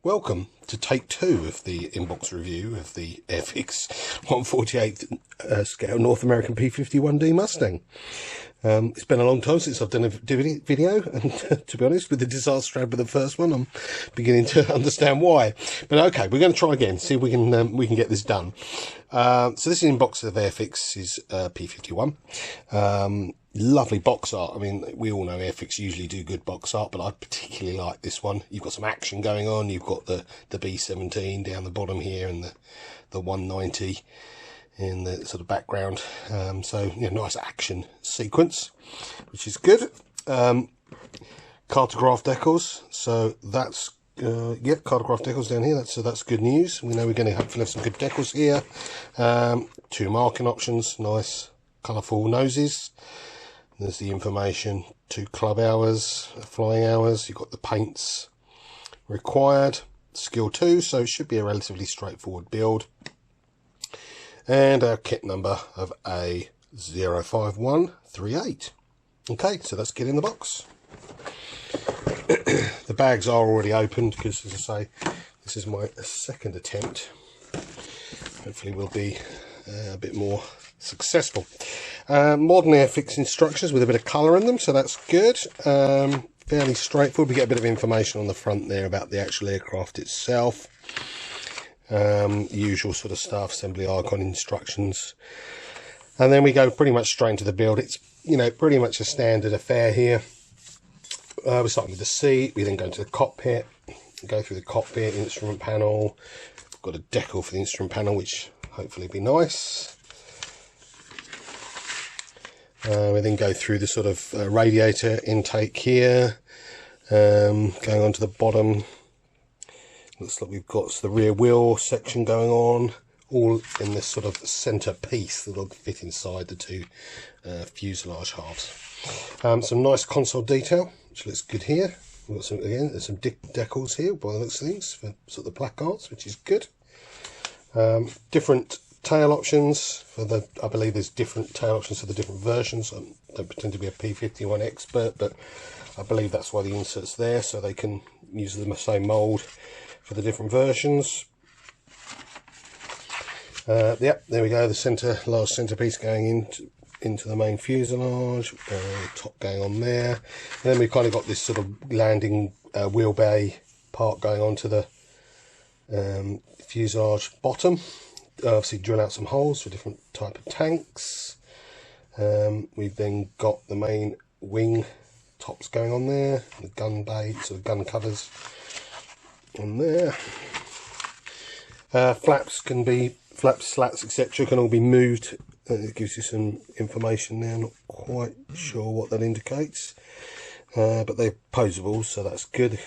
Welcome to take 2 of the inbox review of the Airfix 1/48 scale North American P51D Mustang. It's been a long time since I've done a video, and to be honest, with the disaster I had with the first one, I'm beginning to understand why. But okay, we're going to try again, see if we can get this done. So this inbox of Airfix is P51. Lovely box art. I mean, we all know Airfix usually do good box art, but I particularly like this one. You've got some action going on. You've got the B17 down the bottom here, and the 190 in the sort of background. So nice action sequence, which is good. Cartograph decals. So that's cartograph decals down here. That's good news. We know we're going to hopefully have some good decals here. 2 marking options. Nice colourful noses. There's the information, 2 club hours, flying hours. You've got the paints required, skill 2, so it should be a relatively straightforward build. And our kit number of A05138. Okay, so let's get in the box. The bags are already opened because, as I say, this is my second attempt. Hopefully we'll be a bit more successful. Modern Airfix instructions with a bit of colour in them, so that's good. Fairly straightforward. We get a bit of information on the front there about the actual aircraft itself. Usual sort of stuff, assembly icon instructions, and then we go pretty much straight into the build. It's pretty much a standard affair here. We're starting with the seat. We then go into the cockpit, go through the cockpit, instrument panel. We've got a decal for the instrument panel, which hopefully will be nice. We then go through the sort of radiator intake here, going on to the bottom. Looks like we've got the rear wheel section going on, all in this sort of centre piece that will fit inside the 2 fuselage halves. Some nice console detail, which looks good here. We've got there's some decals here by the looks of things for sort of the placards, which is good. Different tail options for I believe there's different tail options for the different versions. I don't pretend to be a P51 expert, but I believe that's why the insert's there, so they can use the same mould for the different versions. Yep, there we go, the large centerpiece going into the main fuselage, top going on there, and then we've kind of got this sort of landing wheel bay part going on to the fuselage bottom. Obviously drill out some holes for different type of tanks. We've then got the main wing tops going on there, the gun bay, sort of gun covers on there. Flaps, slats, etc. can all be moved. It gives you some information there. Not quite sure what that indicates, but they're posable, so that's good.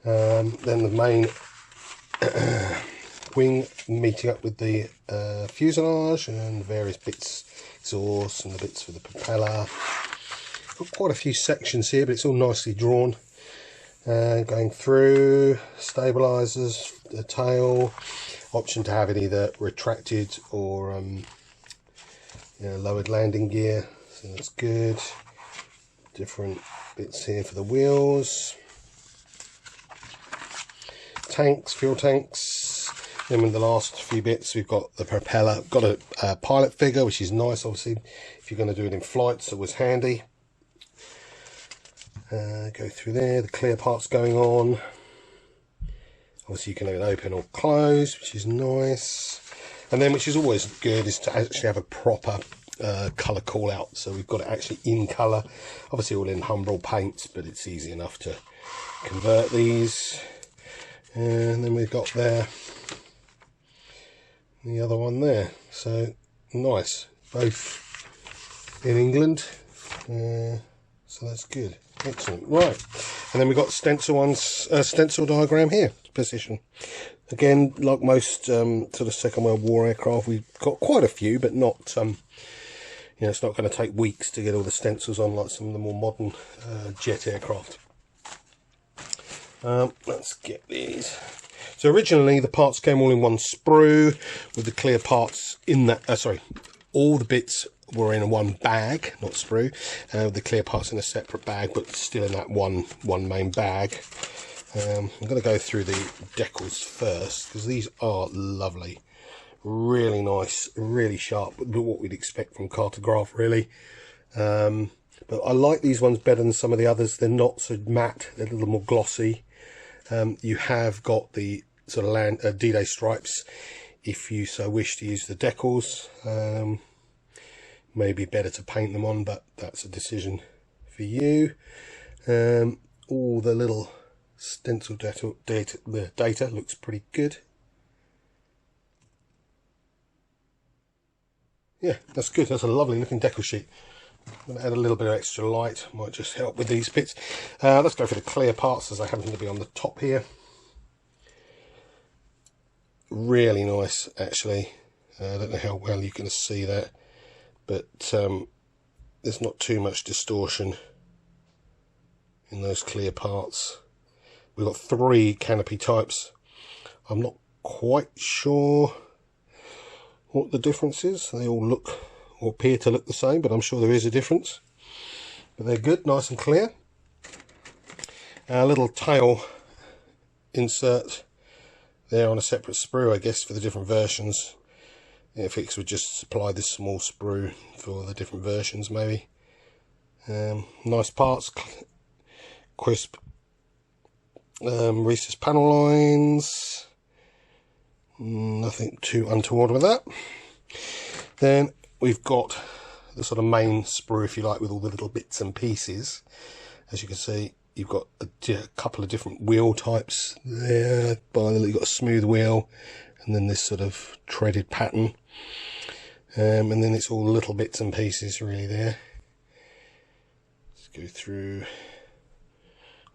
Then the main wing meeting up with the fuselage and various bits, exhaust and the bits for the propeller. Got quite a few sections here, but it's all nicely drawn. Going through stabilizers, the tail, option to have it either retracted or lowered landing gear, so that's good. Different bits here for the wheels, tanks, fuel tanks. Then in the last few bits we've got the propeller. Got a pilot figure, which is nice, obviously if you're going to do it in flight, so it was handy. Go through there, the clear parts going on. Obviously you can have it open or close, which is nice. And then, which is always good, is to actually have a proper colour call out. So we've got it actually in colour, obviously all in Humbrol paints, but it's easy enough to convert these. And then we've got there the other one there, so nice, both in England, so that's good. Excellent. Right, and then we've got stencil diagram here, position. Again, like most sort of Second World War aircraft, we've got quite a few, but not it's not going to take weeks to get all the stencils on like some of the more modern jet aircraft. Let's get these. So originally the parts came all in one sprue with the clear parts in that, all the bits were in one bag, not sprue, the clear parts in a separate bag, but still in that one main bag. I'm going to go through the decals first, because these are lovely. Really nice, really sharp, what we'd expect from Cartograph, really. But I like these ones better than some of the others. They're not so matte, they're a little more glossy. You have got the sort of D-Day stripes if you so wish to use the decals. Maybe better to paint them on, but that's a decision for you. All the little stencil data looks pretty good. Yeah, that's good. That's a lovely looking decal sheet. I'm going to add a little bit of extra light, might just help with these bits. Let's go for the clear parts, as they happen to be on the top here. Really nice, actually. I don't know how well you can see that, but there's not too much distortion in those clear parts. We've got 3 canopy types. I'm not quite sure what the difference is. They all look or appear to look the same, but I'm sure there is a difference. But they're good, nice and clear. A little tail insert there on a separate sprue, I guess, for the different versions. Airfix would just supply this small sprue for the different versions, maybe. Nice parts, crisp recessed panel lines. Nothing too untoward with that. Then we've got the sort of main sprue, if you like, with all the little bits and pieces. As you can see, you've got a couple of different wheel types there. You've got a smooth wheel, and then this sort of treaded pattern. And then it's all little bits and pieces really there. Let's go through.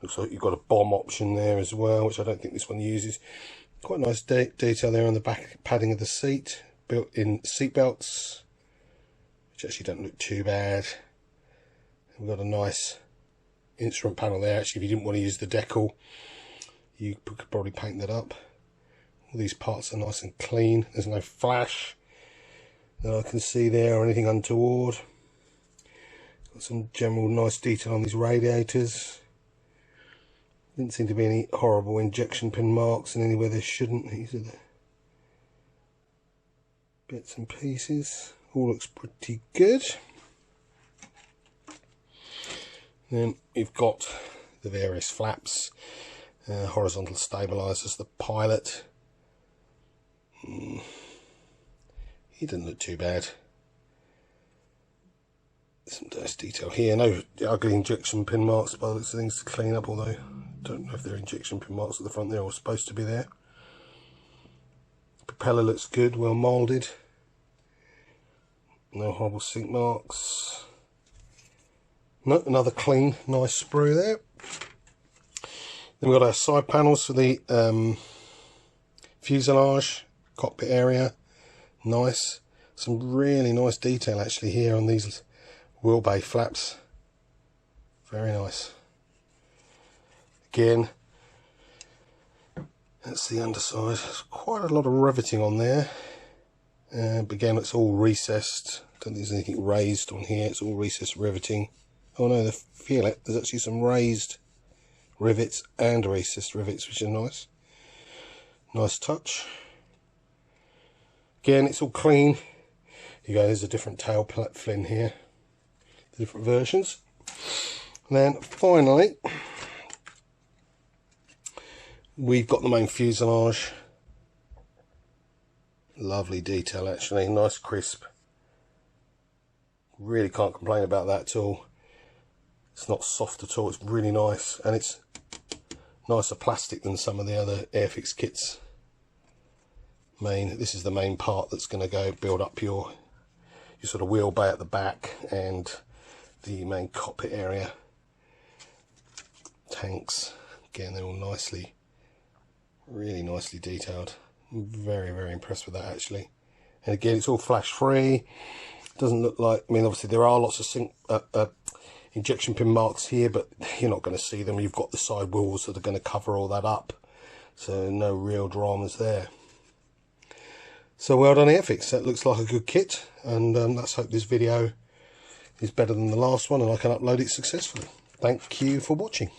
Looks like you've got a bomb option there as well, which I don't think this one uses. Quite nice detail there on the back padding of the seat. Built-in seat belts, which actually don't look too bad. We've got a nice instrument panel there. Actually, if you didn't want to use the decal, you could probably paint that up. All these parts are nice and clean. There's no flash that I can see there or anything untoward. Got some general nice detail on these radiators. Didn't seem to be any horrible injection pin marks and anywhere there shouldn't. These are the bits and pieces. All looks pretty good. Then we've got the various flaps, horizontal stabilizers, the pilot. He doesn't look too bad. Some nice detail here. No ugly injection pin marks by the looks of things to clean up, although I don't know if they're injection pin marks at the front there or supposed to be there. Propeller looks good, well moulded. No horrible sink marks. No, another clean, nice sprue there. Then we've got our side panels for the fuselage, cockpit area. Nice. Some really nice detail actually here on these wheel bay flaps. Very nice. Again, that's the underside. There's quite a lot of riveting on there. But again, it's all recessed. Don't think there's anything raised on here. It's all recessed riveting. Oh no, the feelet. There's actually some raised rivets and recessed rivets, which are nice. Nice touch. Again, it's all clean. You go. There's a different tail fin here. The different versions. And then finally, we've got the main fuselage. Lovely detail actually, nice crisp. Really can't complain about that at all. It's not soft at all, it's really nice, and it's nicer plastic than some of the other Airfix kits. This is the main part that's going to go build up your sort of wheel bay at the back and the main cockpit area. Tanks, again, they're all really nicely detailed. I'm very, very impressed with that actually. And again, it's all flash free. Doesn't look like, I mean, obviously there are lots of injection pin marks here, but you're not going to see them. You've got the side wheels that are going to cover all that up, so no real dramas there. So well done Airfix, that looks like a good kit, and let's hope this video is better than the last one and I can upload it successfully. Thank you for watching.